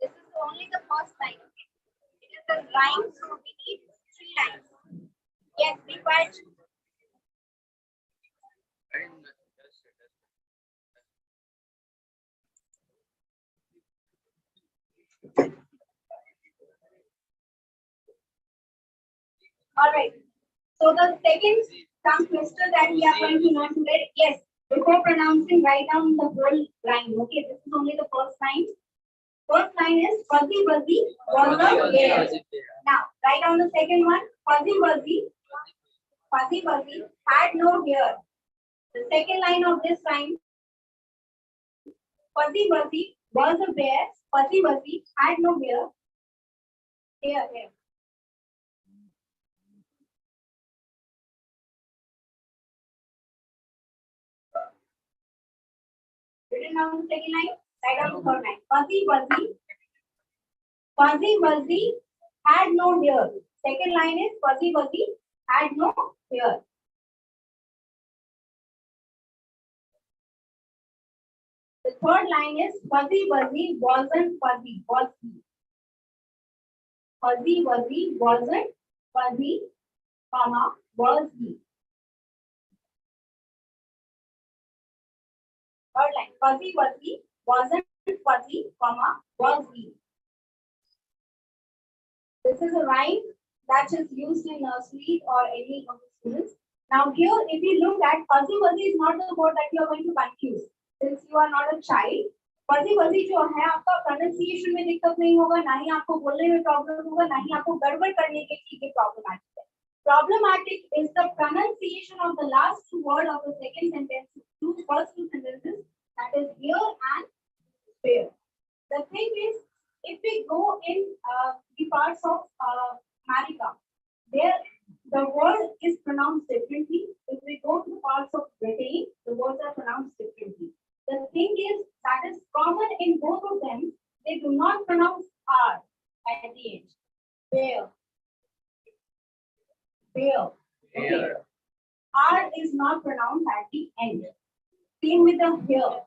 This is only the first line. It is a rhyme, so we need 3 lines. Yes, be quiet. All right. So the second tongue twister that we are going to learn today. Yes. Before pronouncing, write down the whole line. Okay. This is only the first line. First line is fuzzy wuzzy was a bear. Now write down the second one. Fuzzy wuzzy had no hair. The second line of this line. Fuzzy wuzzy was a bear. Fuzzy wuzzy had no hair. Here. Written down the second line, write down the third line. Fuzzy wuzzy had no hair. Second line is fuzzy wuzzy had no hair. The third line is fuzzy wuzzy wasn't fuzzy, was he. Fuzzy wuzzy wasn't fuzzy, comma, was he. Third line, fuzzy wuzzy wasn't fuzzy, comma, was he. This is a rhyme that is used in nursery or any of the students. Now here, if you look at fuzzy wuzzy is not the word that you are going to confuse. Since you are not a child, fuzzy wuzzy जो है आपका pronunciation में दिक्कत नहीं होगा, ना ही आपको बोलने में प्रॉब्लम होगा, ना ही आपको गड़बड़ करने के लिए problematic है. Problematic is the pronunciation of the last two words of the second sentence, first two sentences, that is here and there. The thing is, if we go in the parts of America, there the word is pronounced differently. If we go to parts of Britain, the words are pronounced differently. The thing is that is common in both of them. They do not pronounce R at the end. Where? Okay. R is not pronounced at the end. Same with the here.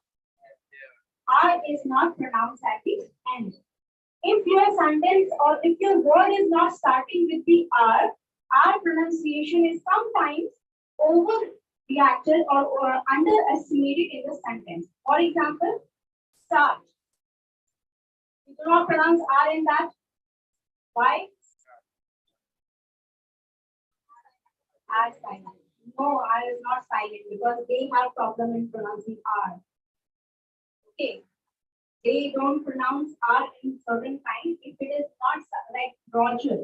R is not pronounced at the end. If your sentence or if your word is not starting with the R pronunciation is sometimes overreacted or underestimated in the sentence. For example, start. You do not pronounce R in that. Why? R silent. No, R is not silent because they have problem in pronouncing R. Okay. They don't pronounce R in certain times if it is not like Roger.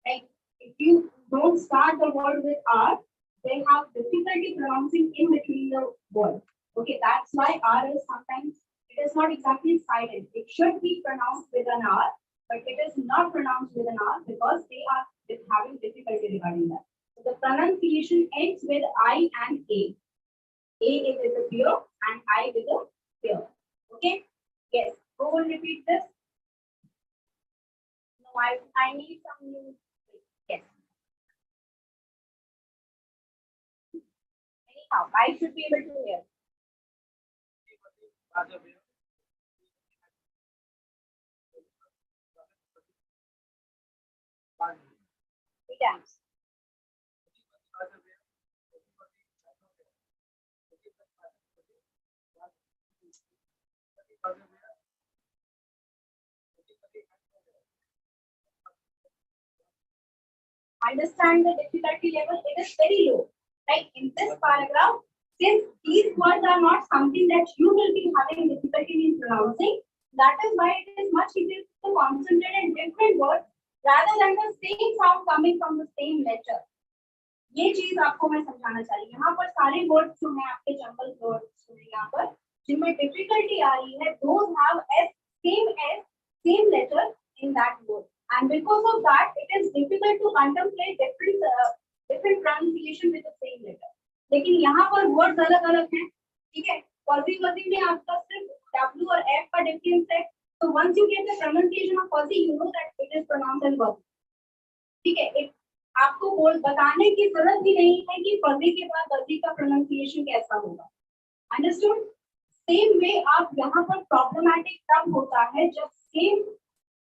Like if you don't start the word with R, they have difficulty pronouncing in between the word. Okay, that's why R is sometimes, it is not exactly silent. It should be pronounced with an R, but it is not pronounced with an R because they are having difficulty regarding that. So the pronunciation ends with I and A. A is with a beer and I with a beer. Okay? Yes. Who will repeat this? No, I need some new. Yes. Anyhow, I should be able to hear. Three times. Understand the difficulty level, it is very low. Like in this paragraph, since these words are not something that you will be having difficulty in pronouncing, that is why it is much easier to concentrate on different words rather than the same sound coming from the same letter. ये चीज आपको मैं समझाना चाह रही हूँ. यहाँ पर सारे वर्ड्स जो हैं आपके जंगल वर्ड्स जो हैं यहाँ पर जिनमें डिफिकल्टी आ रही है, those have same letter in that word. And because of that, it is difficult to contemplate different pronunciation with the same letter. लेकिन यहाँ पर words अलग-अलग हैं, ठीक है? फर्जी में आपका सिर्फ W और F का difference है. So once you get the pronunciation of fuzzy, you know that it is pronounced as fuzzy. ठीक है? आपको बताने की जरूरत भी नहीं है कि फर्जी के बाद फर्जी का pronunciation कैसा होगा. Understood? सेम वे आप यहाँ पर प्रॉब्लमैटिक तब होता है जब सेम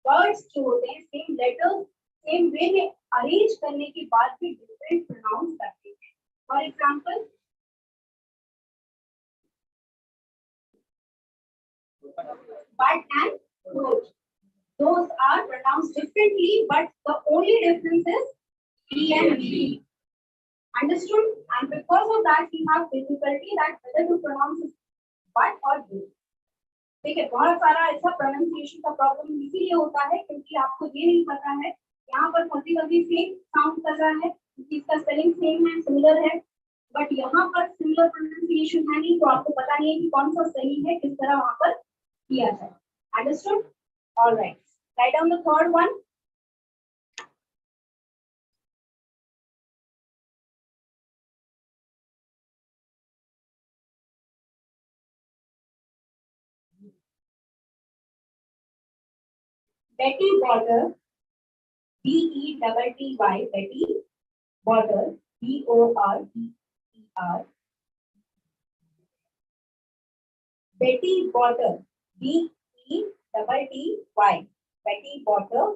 वर्ड्स जो होते हैं, सेम लेटर्स सेम वे में अरेंज करने के बाद भी डिफरेंट प्रोनाउंस करते हैं. For example, but and those. Those are pronounced differently, but the only difference is B and B. Understood? And because of that, we have difficulty that whether to pronounce it but or B. ठीक है, बहुत सारा ऐसा pronunciation का problem इसीलिए होता है क्योंकि आपको ये नहीं पता है, यहाँ पर कभी कभी सेम साउंड कर रहा है, इसका स्पेलिंग सेम है, सिमिलर है, बट यहाँ पर सिमिलर प्रोनाउंसिएशन है नहीं, तो आपको पता नहीं है कि कौन सा सही है, किस तरह वहां पर किया जाए. Understood? All right. Write down the third one. Betty Border, B-E-T-T-Y, Betty Border, B-O-R-D-E-R. Betty Border, B-E-T-T-Y, Betty Border.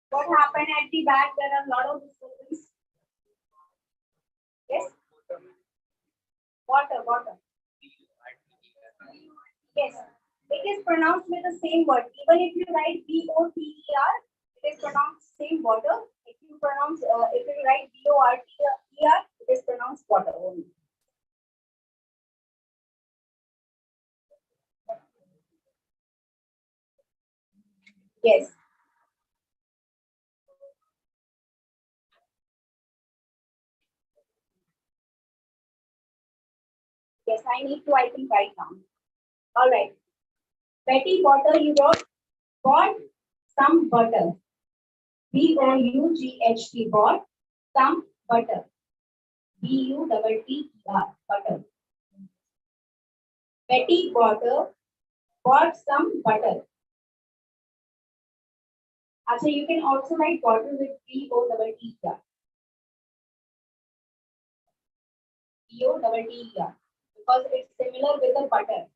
What happened at the back? There are a lot of disturbance. Yes? Water, water. Yes. It is pronounced with the same word. Even if you write B-O-T-E-R, it is pronounced same water. If you write B-O-R-T-E-R, it is pronounced water only. Yes. Yes, I need to, I think, write down. All right. Betty Butter, you bought some butter. B-O-U-G-H-T, bought some butter. B-U-T-T-E-R, butter. Betty Butter bought some butter. Actually, you can also write butter with B-O-T-T-E-R. B-O-T-T-E-R. Because it's similar with the butter.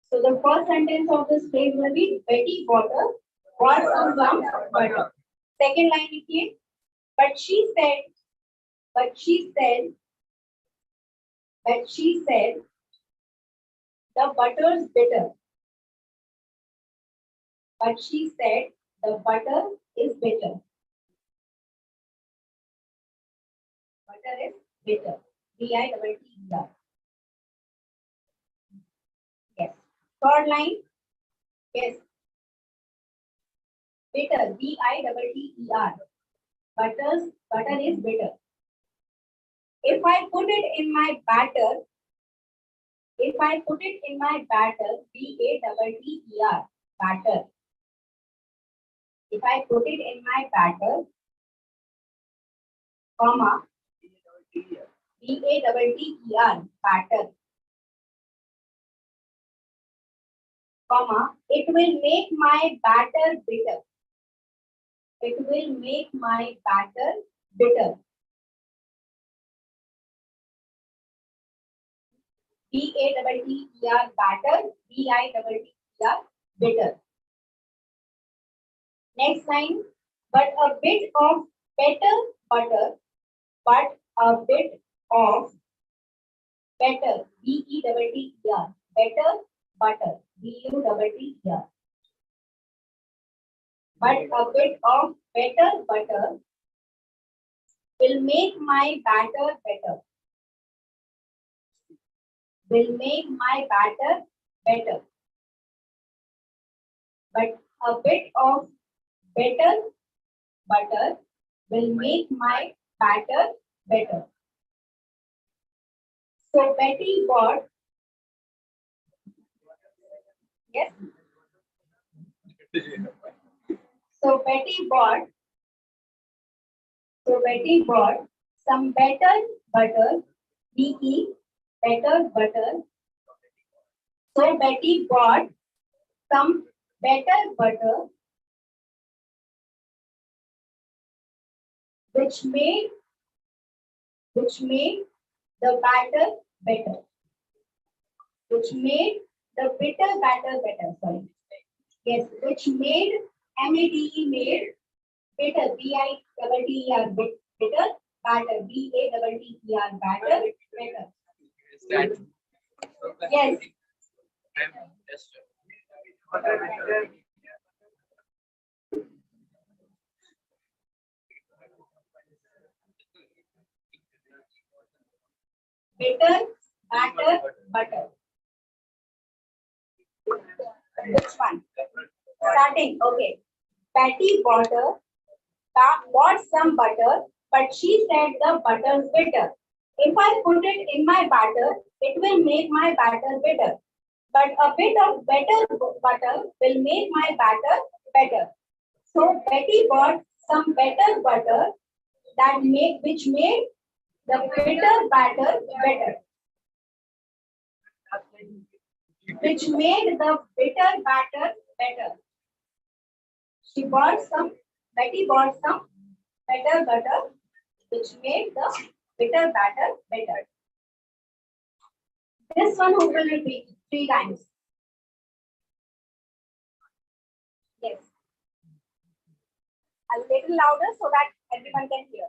So the first sentence of this phrase will be Betty Butter bought some butter. Second line is but she said, the butter's bitter. But she said the butter is bitter. Butter is bitter. B-I-T-T-E-R. Yes. Third line. Yes. Bitter. B-I-T-T-E-R. Butter is bitter. If I put it in my batter, B-A-T-T-E-R, batter. If I put it in my batter, comma, B-A-T-T-E-R, batter, comma, it will make my batter bitter. It will make my batter bitter. B-A-T-T-E-R, batter, B-I-T-T-E-R, bitter. Next line, but a bit of better butter, but a bit of better, B-E-T-T-E-R, better butter, B-U-T-T-E-R. But a bit of better butter will make my batter better. Will make my batter better. But a bit of better butter will make my batter better. So Betty bought. Yes. So Betty bought some better butter. BE better butter. So Betty bought some better butter, which made the batter better. Which made the bitter batter better. Sorry. Yes, which made MADE made bitter. BITTER bitter batter. BATTER batter better. Yes. Bitter, batter, butter. Which one? Starting. Okay. Patty bought some butter, but she said the butter is bitter. If I put it in my batter, it will make my batter bitter. But a bit of better butter will make my batter better. So Betty bought some better butter which made the bitter batter better. Which made the bitter batter better. Betty bought some better butter, which made the bitter batter better. This one who will repeat 3 times. Yes. A little louder so that everyone can hear.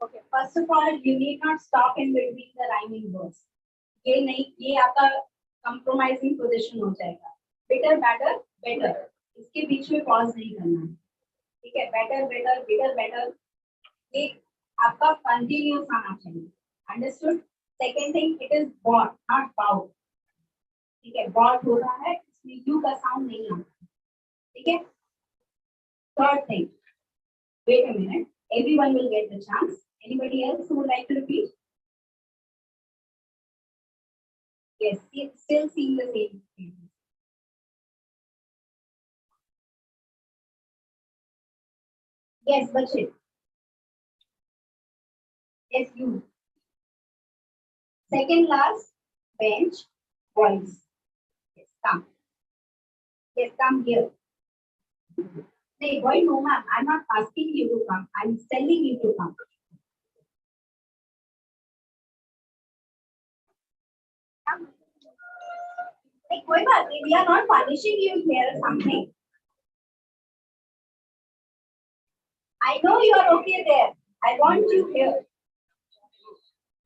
Okay, first of all, you need not stop in between the rhyming words. ये आपका compromising position हो जाएगा. Bitter, batter, better. इसके बीच में pause नहीं करना है. ठीक है, better, better, bitter, better. ये आपका continuous आना चाहिए. Understood? Second thing, it is bought, not bought. ठीक है, bought हो रहा है, इसमें U का sound नहीं आता. ठीक है? Third thing, wait a minute. Everyone will get the chance. Anybody else who would like to repeat? Yes, still seeing the same thing. Yes, Bachit. Yes, you. Second last, bench, boys. Yes, come. Yes, come here. Hey, boy, no, ma'am. I'm not asking you to come. I'm telling you to come. Hey, we are not punishing you here or something. I know you are okay there. I want you here.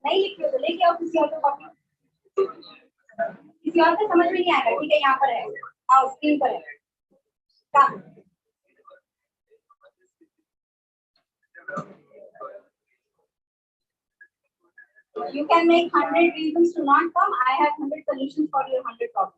नहीं लिख लो तो लेके आओ किसी और को copy किसी और को समझ में नहीं आएगा ठीक है यहाँ पर है आओ स्क्रीन पर है काम You can make 100 reasons to not come. I have 100 solutions for your 100 problems.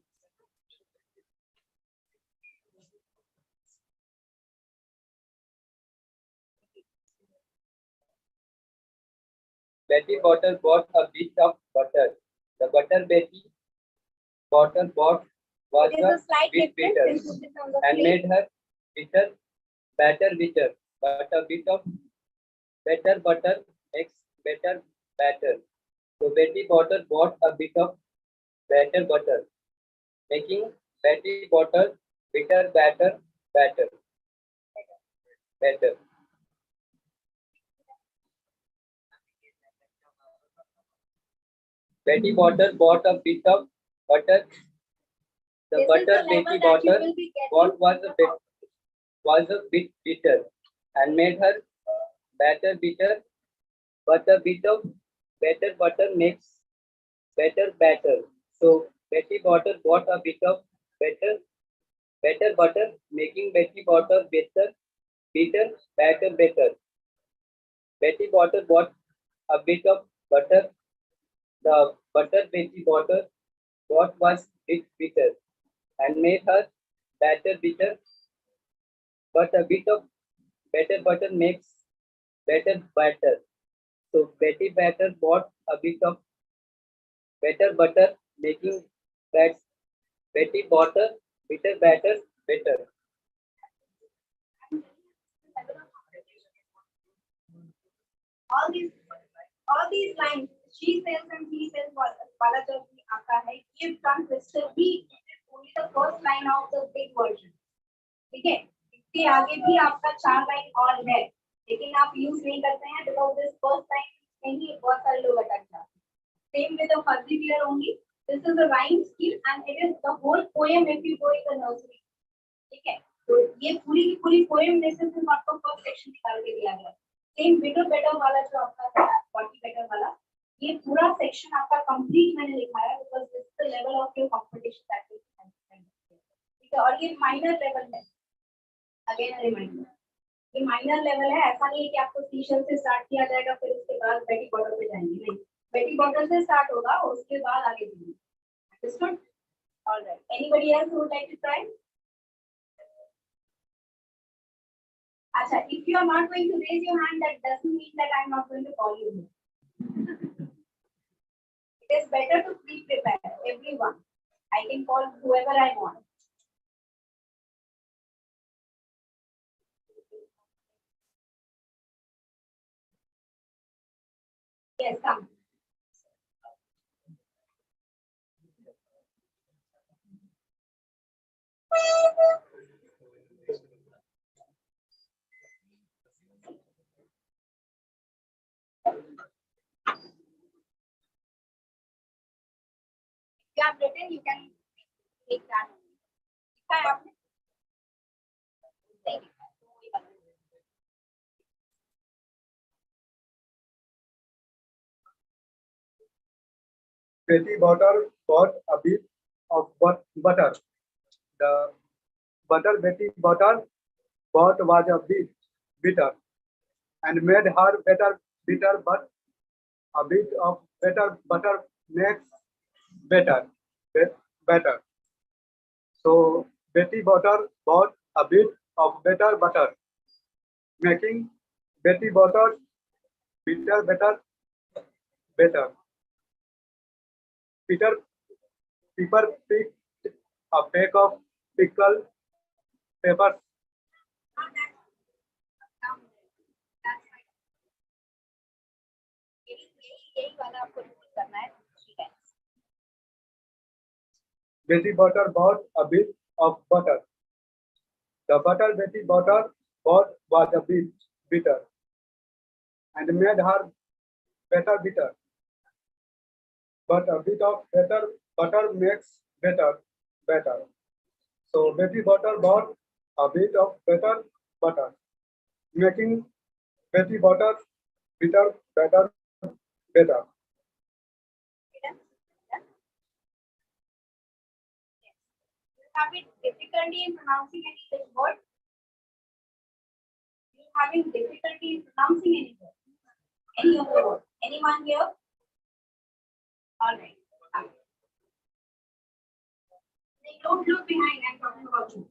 Betty Botter bought a bit of butter. The butter Betty Botter bought was a bit bitter and made her bitter batter bitter. But a bit of better butter makes better batter. So Betty Botter bought a bit of better butter, making Betty Botter bitter batter better. Betty Botter bought a bit of butter. The butter Betty Botter bought was a bit bitter and made her batter bitter. But a bit of better butter makes better batter. So Betty Botter bought a bit of better butter, making Betty Botter bitter batter better. Betty Botter bought a bit of butter. The butter Betty bought was bit bitter and made her batter bitter, but a bit of better butter makes better batter. So Betty batter bought a bit of better butter, making that Betty bought a bitter batter better. all these lines, she sells and he sells वाला जो भी आता है, ये done crystal weak. Only the first line of the big version. ठीक है? इसके आगे भी आपका 4 लाइन और है, लेकिन आप यूज नहीं करते हैं because this first line में ही बहुत सारे लोग अटक जाते हैं. Same with the fuzzy clear only. This is a rhyme scheme and it is the whole poem if you go in the nursery. ठीक है? तो ये पूरी की पूरी poem में से सिर्फ आपको फर्स्ट सेक्शन निकाल के दिया गया है. सेम बिटर बेटर वाला जो आपका है 40 बेटर वाला, ये पूरा सेक्शन आपका कंप्लीट मैंने लिखा है because this is the level of your competition that you can. ठीक है, और ये माइनर लेवल है. अगेन रिमाइंडर, ये माइनर लेवल है. ऐसा नहीं है कि आपको सीशल से स्टार्ट किया जाएगा फिर उसके बाद बेटी बॉटल पे जाएंगे. नहीं, बेटी बॉटल से स्टार्ट होगा और उसके बाद आगे बढ़ेंगे. Understood? All right, anybody else who would like to try? Acha, if you are not going to raise your hand, that doesn't mean that I am not going to call you. It is better to pre-prepare everyone. I can call whoever I want. Yes, come. You have written, you can take that. Betty Butter bought a bit of butter. The butter Betty Butter bought was a bit bitter and made her better bitter, but a bit of better butter makes better. Better. So Betty Butter bought a bit of better butter, making Betty Butter bitter better. Pepper picked a peck of pickled peppers. Betty Butter bought a bit of butter. The butter Betty Butter bought was a bit bitter and made her better bitter. But a bit of better butter makes better. So Betty Butter bought a bit of better butter, making Betty Butter bitter better. Having difficulty in pronouncing any word? You having difficulty in pronouncing any word? Any of the word? Anyone here? All right. Don't look behind. I'm talking about you.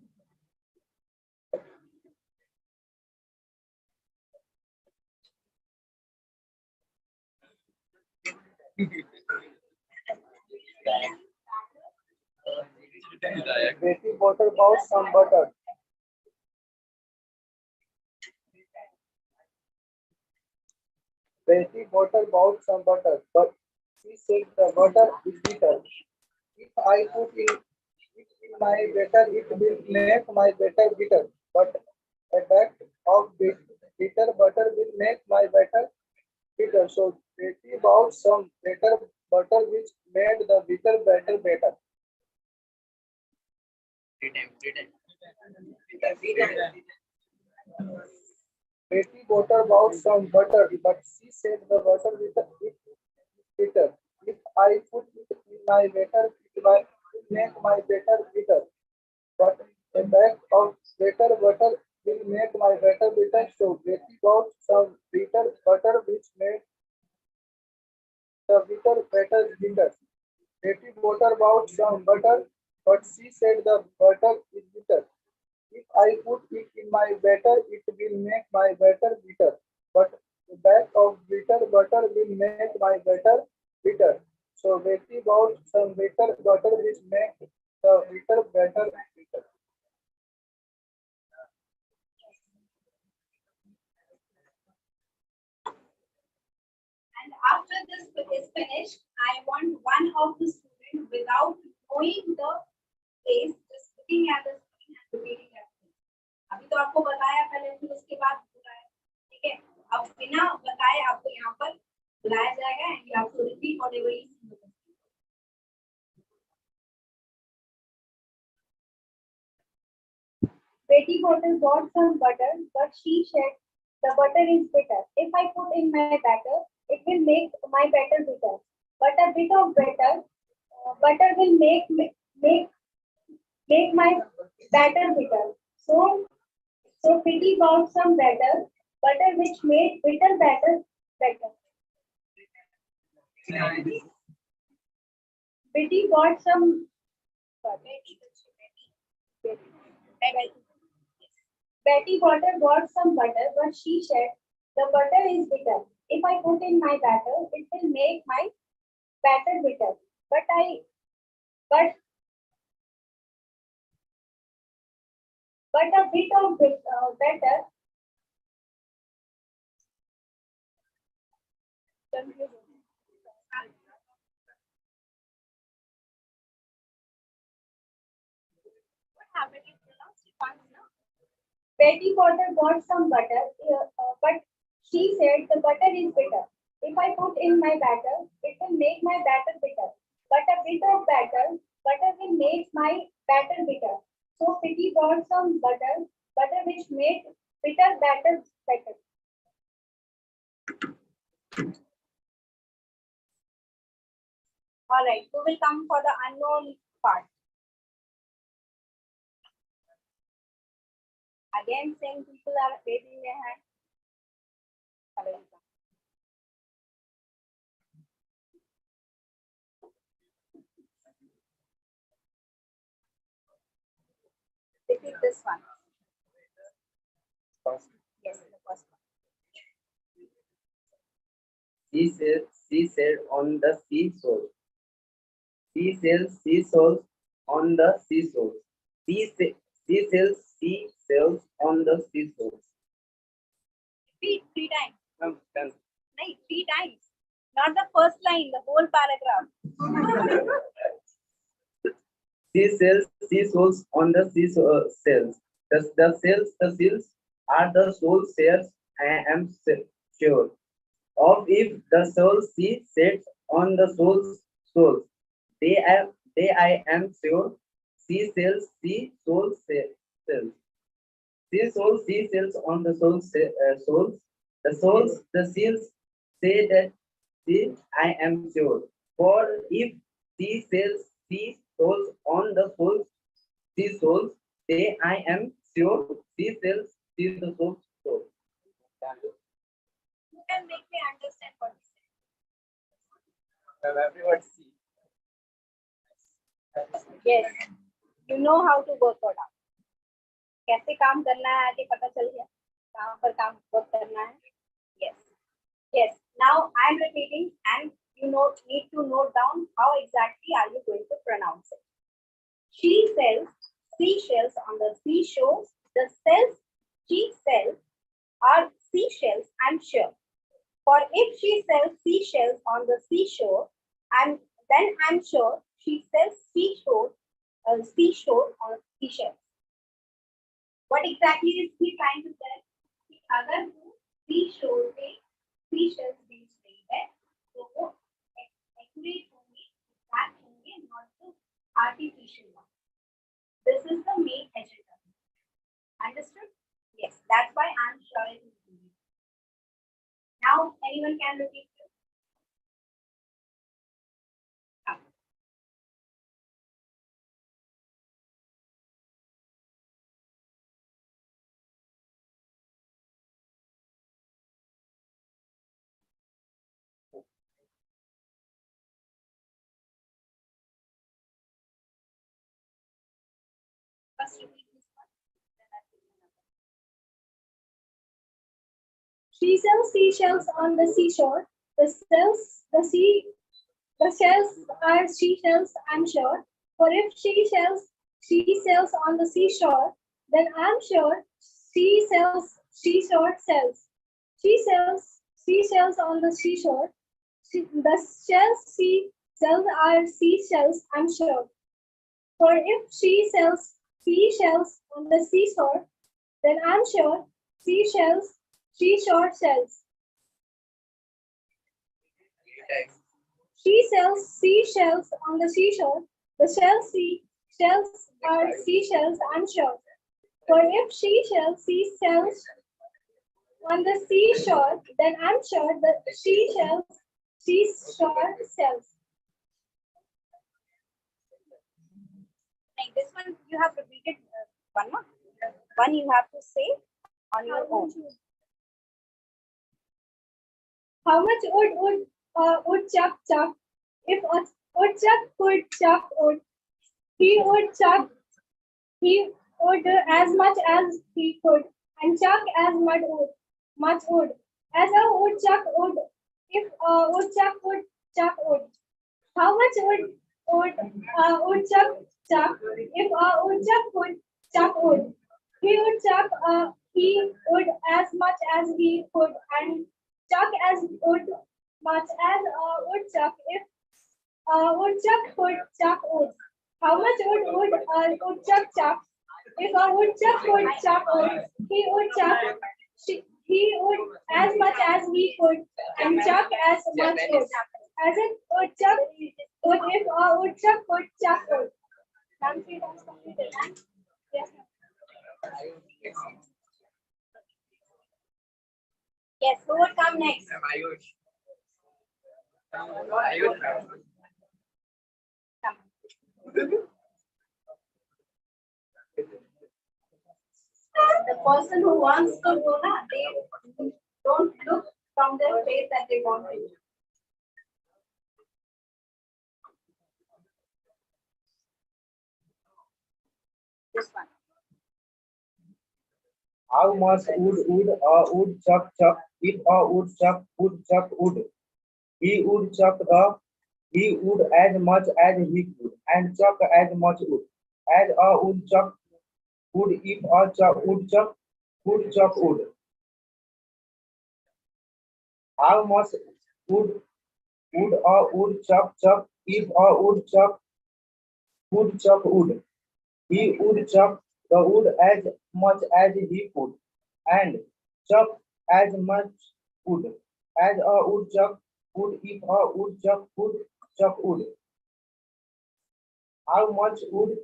Betty Butter bought some butter. Betty Butter bought some butter, but she said the butter is bitter. If I put it in my batter, it will make my batter bitter. But a bit of bitter butter will make my batter bitter. So Betty bought some bitter butter, which made the bitter batter better. Betty Butter bought some butter, but she said the butter is bitter. If I put it in my batter, it will make my batter bitter. But a bag of bitter butter will make my batter bitter. So Betty bought some bitter butter, which made the bitter better bitter. Betty butter bought some butter, but she said the butter is bitter. If I put it in my batter, it will make my batter bitter. But the back of bitter butter will make my batter bitter. So Betty bought some bitter butter which make the bitter batter bitter. And after this is finished, I want one of the students without knowing the place, just looking at the screen and repeating everything. अभी तो आपको बताया पहले, फिर उसके बाद बुलाया, ठीक है? अब बिना बताए आपको यहाँ पर बुलाया जाएगा and you have to repeat whatever is in the book. Betty Potter bought some butter, but she said the butter is bitter. If I put in my batter, it will make my batter bitter. But a bit of butter will make my batter bitter. So Betty bought some butter which made bitter batter better. Betty bought some. Betty Potter bought some butter, but she said the butter is bitter. If I put in my batter, it will make my batter bitter. But a bit of batter. What happened? You pronounced it once, no? Betty Potter bought some butter, but she said the butter is bitter. If I put in my batter, it will make my batter bitter. But a bit of butter will make my batter bitter. So Betty bought some butter which made bitter batter better. All right, we will come for the unknown part. Again, same people are raising their hand. Repeat this one. Yes, the first one. She said on the seashore. She sells seashells on the seashore. She sells seashells on the seashore. Repeat 3 times. Done. No, 3 times. Not the first line, the whole paragraph. She sells seashells on the seashells. The seals are the sole shares I am sure of. If the soul she sets on the souls, they I am sure. She sells souls. She sells on the souls. The seals say that I am sure. For if she sells souls on the souls, they I am sure. She sells the souls. You can make me understand what you said. Everyone see. Yes, you know how to work it out. कैसे काम करना है आगे पता चल गया. कहाँ पर काम वर्क करना है. Yes. Yes. Now I am repeating, and you need to note down how exactly are you going to pronounce it. She sells seashells on the seashore. The cells she sells are seashells, I'm sure. For if she sells seashells on the seashore, then I'm sure she sells seashore on seashells. What exactly is he trying to say? कि अगर वो seashore पे seashells बेच रही है, तो वो accurate होंगे, exact होंगे, not the artificial one. This is the main agenda. Understood? Yes, that's why I'm sure it is doing it. Now, anyone can repeat this? Just repeat this one. She sells seashells on the seashore. The shells are seashells, I'm sure. For if she sells on the seashore, then I'm sure she sells seashore sells. She sells seashells on the seashore. The shells she sells are seashells, I'm sure. For if she sells seashells on the seashore, then I'm sure seashore sells. She sells seashells on the seashore. The shells are seashells, I'm sure. For if she sells seashells on the seashore, then I'm sure that seashore sells. Like this one, you have repeated one more. One you have to say on your own. How much would Chuck chuck? If Woodchuck could chuck wood, he would as much as he could, and chuck as much wood as a woodchuck would. If a woodchuck would chuck wood, how much would woodchuck chuck? If a woodchuck would chuck wood, he would as much as he could, and chuck as much as a woodchuck. If a woodchuck could chuck wood, how much would a woodchuck chuck? If a woodchuck could chuck wood, he would as much as he could, and chuck as much wood as a woodchuck would if a woodchuck could chuck wood. Nancy, that's completed. Yes. Yes, who will come next? The person who wants to go, they don't look from their face that they want to. This one. How much would a woodchuck chuck if a woodchuck would chuck wood? He would as much as he could, and chuck as much wood as a woodchuck would if a woodchuck would chuck wood. How much would a woodchuck chuck if a woodchuck would chuck wood? He would chuck the wood as much as he could, and chuck as much wood as a woodchuck would if a woodchuck would chuck wood. How much would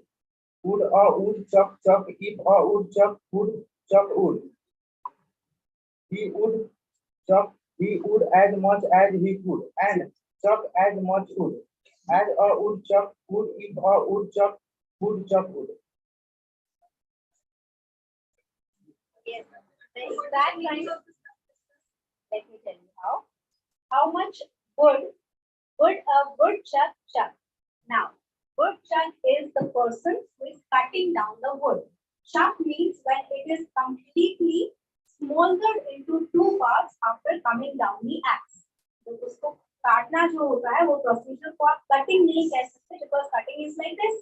a woodchuck chuck if a woodchuck would chuck wood? He would as much as he could, and chuck as much wood as a woodchuck would if a woodchuck would chuck wood. Yes, there is that kind of. Let me tell you how. How much wood a woodchuck chuck? Now, woodchuck is the person who is cutting down the wood. Chuck means when it is completely smoldered into two parts after coming down the axe. तो उसको काटना जो होता है वो procedure को आप cutting नहीं कह सकते because cutting is like this.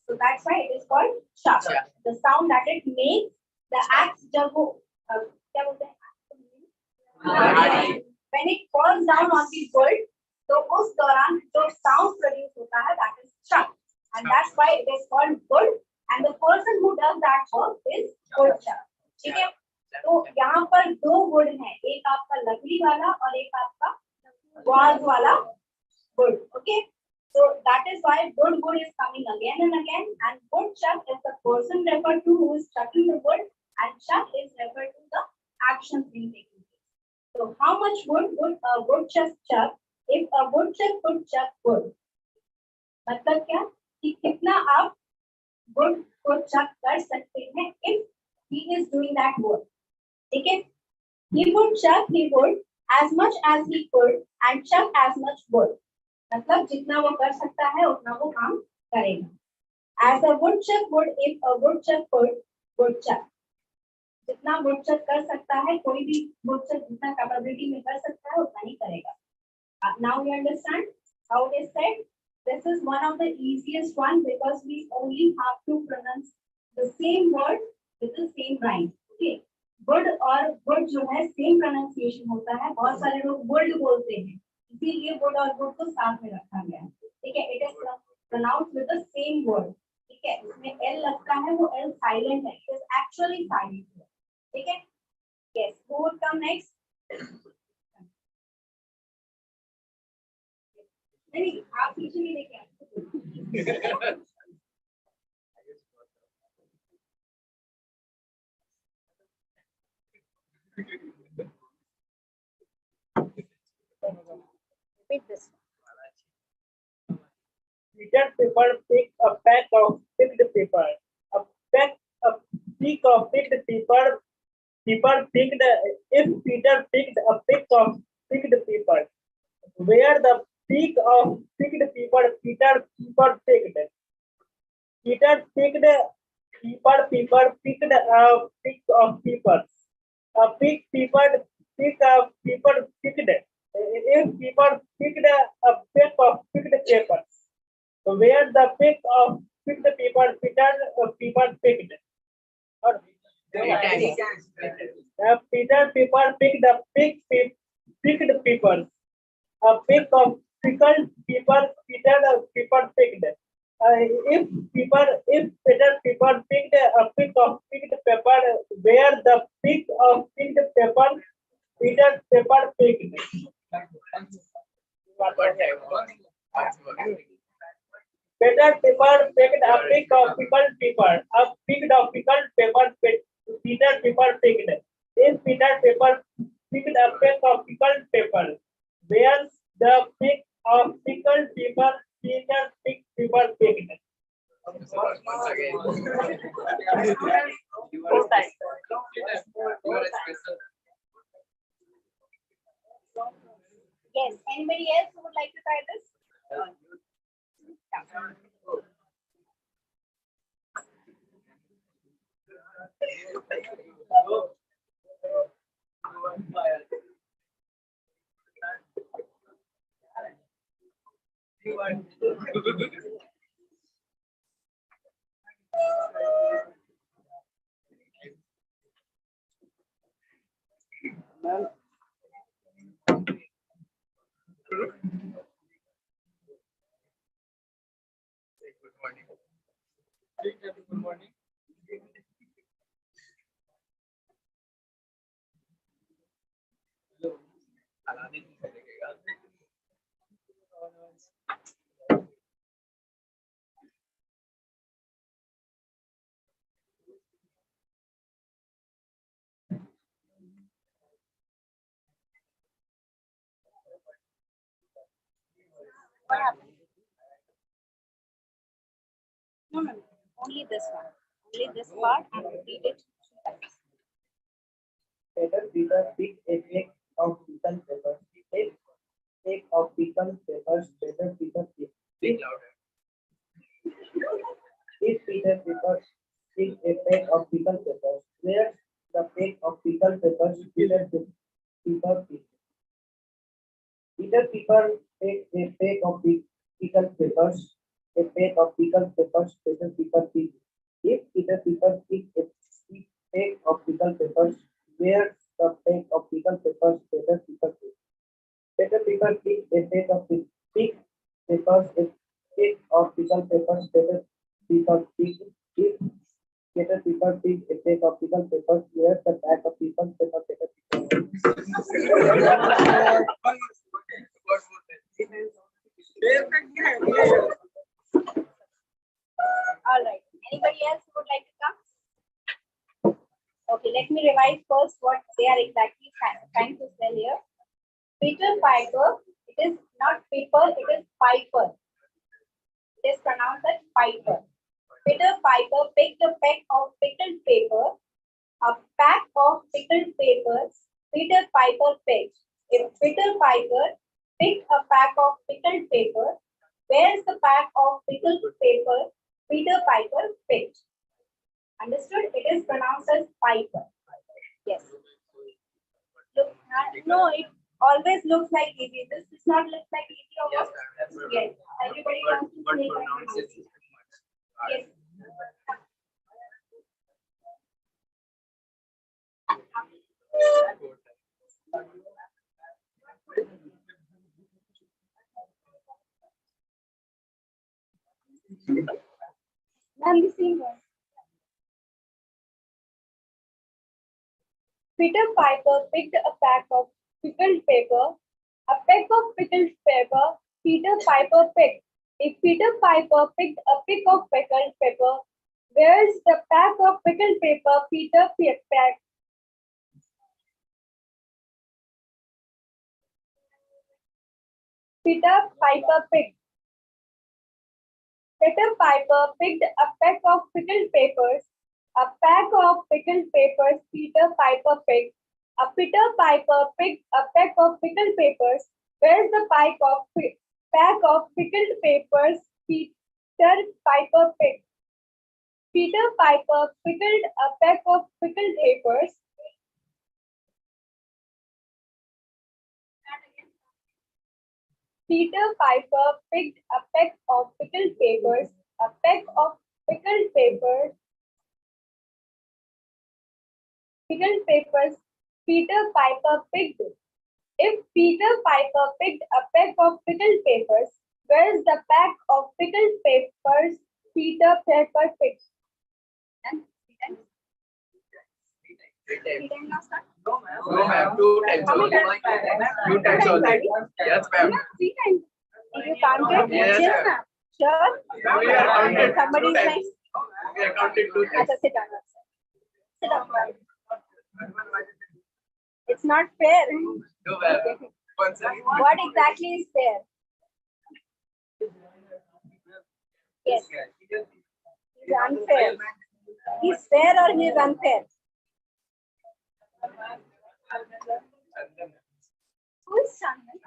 So that's why it is called chuck. The sound that it makes, the axe जब वो क्या बोलते हैं? When it falls down on the wood, तो उस दौरान जो sound produce होता है that is chuck, and that's why it is called wood. And the person who does that work is woodchuck. ठीक है? तो यहाँ पर दो wood हैं, एक आपका लकड़ी वाला और एक आपका walls वाला wood. Okay? So that is why wood is coming again and again, and woodchuck is the person referred to who is chucking the wood, and chuck is referred to the actions being taken. So how much wood would a woodchuck chuck if a woodchuck could chuck wood? मतलब क्या कि कितना आप wood को chuck कर सकते हैं if he is doing that work. ठीक है? He would chuck the wood as much as he could and chuck as much wood. मतलब जितना वो कर सकता है उतना वो काम करेगा. As a woodchuck would if a woodchuck could woodchuck. जितना woodchuck कर सकता है कोई भी woodchuck जितना capability में कर सकता है उतना ही करेगा. Now you understand how it is said. This is one of the easiest one because we only have to pronounce the same word with the same rhyme. Okay. Wood और wood जो है same pronunciation होता है. बहुत सारे लोग wood बोलते हैं. इसीलिए wood और wood को साथ में रखा गया है. ठीक है. It is pronounced with the same word. ठीक है. इसमें L लगता है वो L silent है. It is actually silent. ठीक है. Yes. Who would come next? नहीं आप पीछे नहीं लेके आए. Repeat this. Peter paper pick a pack of picked paper. A pick of picked paper. Peter picked. If Peter picked a pick of picked paper, where the pick of picked paper Peter picked. Peter picked paper picked a pick of papers. A pick paper pick a paper picked. If people picked a pick of picked papers, where the pick of picked paper Peter picked. Or Peter paper picked a picked papers. A pick of pickled paper Peter picked. If Peter paper picked a pick of picked paper, where the pick of picked paper Peter picked. Peter paper picked a pick of pickled paper. A picked of pickled paper Peter picked. If Peter paper picked a pick of pickled paper, where the pick of pickled paper Peter picked. Once again. Yes. Anybody else who would like to try this? Good morning. What happened? No. Only this one. Only this part and repeat it 3 times. Peter picked a pick of pickled papers. Pick of pickled papers. Peter picked. Speak louder. If Peter picked a peck of pickled papers, where the peck of pickled papers Peter picked. Peter picked a peck of pickled papers. A peck of pickled papers Peter picked. If Peter picked a peck of pickled papers, where the peck of pickled papers Peter picked. Peter picked a peck of picked papers. A peck of pickled papers Peter picked. If Peter picked a peck of pickled papers, where the pack of pickled papers Peter All right. Anybody else who would like to come? Okay, let me revise first what they are exactly trying to spell here. Peter Piper, it is not paper, it is Piper. It is pronounced as Piper. Peter Piper picked a peck of pickled paper, a pack of pickled papers. Peter Piper picked. If Peter Piper picked a pack of pickled paper, where's the pack of pickled paper Peter Piper picked. Understood? It is pronounced as Piper. Yes. Look, no, it always looks like easy. This does not look like easy or what? Yes. Everybody wants to say pronunciation? yes. And the same one. Peter Piper picked a pack of pickled paper. A peck of pickled paper Peter Piper picked. If Peter Piper picked a peck of pickled paper, where's the pack of pickled paper Peter picked? Peter Piper picked. Peter Piper picked a pack of pickled papers. A pack of pickled papers Peter Piper picked. A Peter Piper picked a pack of pickled papers. Where's the pack of pickled papers Peter Piper picked? Peter Piper pickled a pack of pickled papers. Peter Piper picked a peck of pickled papers. A peck of pickled papers. Pickled papers Peter Piper picked. If Peter Piper picked a peck of pickled papers, where's the pack of pickled papers Peter Piper picked? And three times now start? No, ma'am. 2 times How many only. times? 2 times only. Yes, ma'am. Three times. Did you count it? Yes, Yes, ma'am. ma'am. Sure? We are counted Somebody 2 is times. like, We are counted 2 times. Acha, sit down. Sit down, ma'am. It's not fair. No, ma'am. Once again. What exactly is fair? Yes. He's unfair. He's fair or he's unfair? Who is Chandan?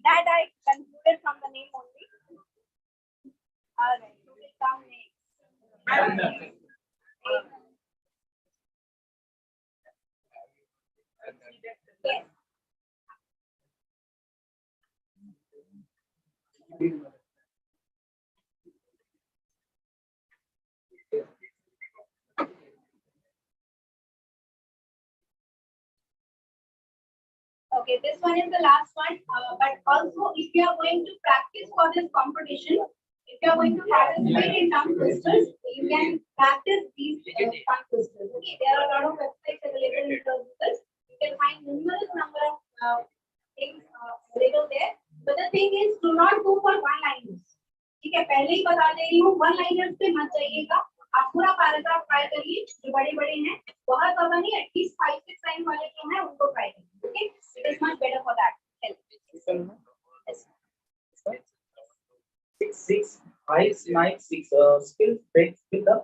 That I concluded from the name only. All right, who will come next? Yes. Okay, this one is the last one. But also, if you are going to practice for this competition, if you are going to participate in tongue twisters, you can practice these tongue twisters. Okay, there are a lot of websites available in this. You can find numerous number of things available there. But the thing is, do not go for one-liners. ठीक है, पहले ही बता दे रही हूँ, one-liners पे मत जाइएगा. आप पूरा पैराग्राफ ट्राई करिए, जो बड़े-बड़े हैं, बहुत ज्यादा नहीं, एटलीस्ट 5-6 लाइन वाले जो हैं, उनको ट्राई करिए. Okay, it is much better for that. Help. 6, 5, 9, 6 skills breaks with the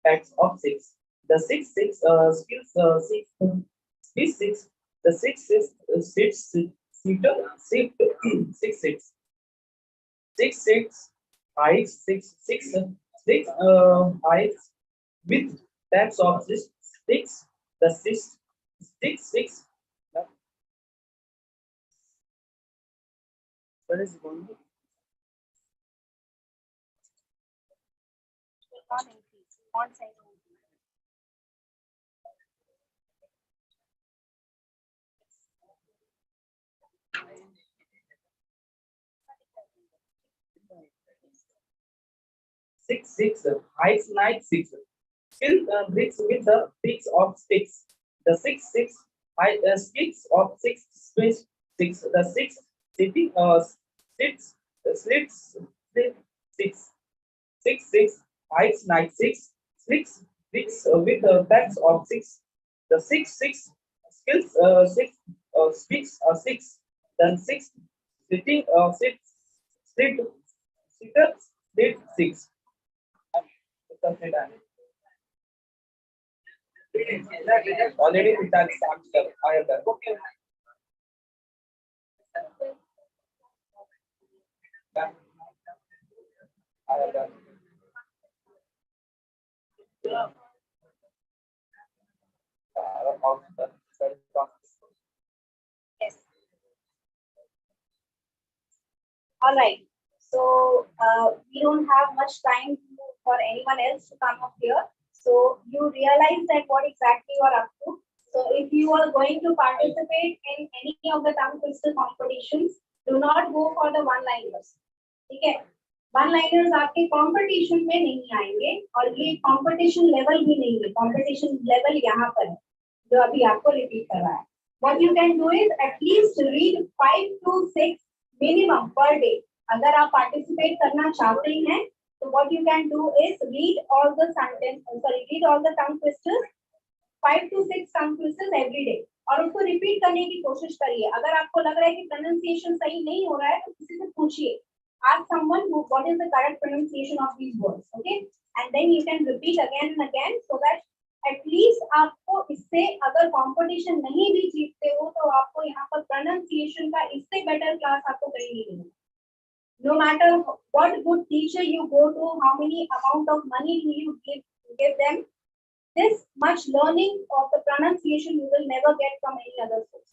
packs of 6. The 6 skills 6 this 6 the 6 sits seater shift 6 6 6 6 height 6 6 6 height with packs of 6 the 6 6 what is going on? Not increase. Font size only. Six height 9 6 still bricks with the bricks of sticks. The 6 height sticks of 6 space 6 the 6 sitting sits slits split 6 height 9 6 bricks with packs of 6. The 6 skills 6 sticks 6 then 6 sitting 6 split sitter split 6. Already we done. I have done. Okay. I have done. Yes. All right. So we don't have much time for anyone else to come up here. So you realize that what exactly you are up to. So if you are going to participate in any of the tongue twister competitions, do not go for the one-liners. ठीक है? One-liners आपके competition में नहीं आएंगे और ये competition level भी नहीं है. Competition level यहाँ पर है, जो अभी आपको repeat कर रहा है. What you can do is at least read 5 to 6 minimum per day. अगर आप participate करना चाहते हैं, so what you can do is read all the read all the tongue twisters, 5 to 6 tongue twisters every day. और उसको repeat करने की कोशिश करिए. अगर आपको लग रहा है कि pronunciation सही नहीं हो रहा है, तो किसी से पूछिए. Ask someone what is the correct pronunciation of these words, okay? And then you can repeat again and again so that at least आपको इससे अगर competition नहीं भी जीतते हो तो आपको यहाँ पर pronunciation का इससे better class आपको कहीं नहीं मिलेगा. No matter what good teacher you go to, how many amount of money do you give them, this much learning of the pronunciation you will never get from any other source.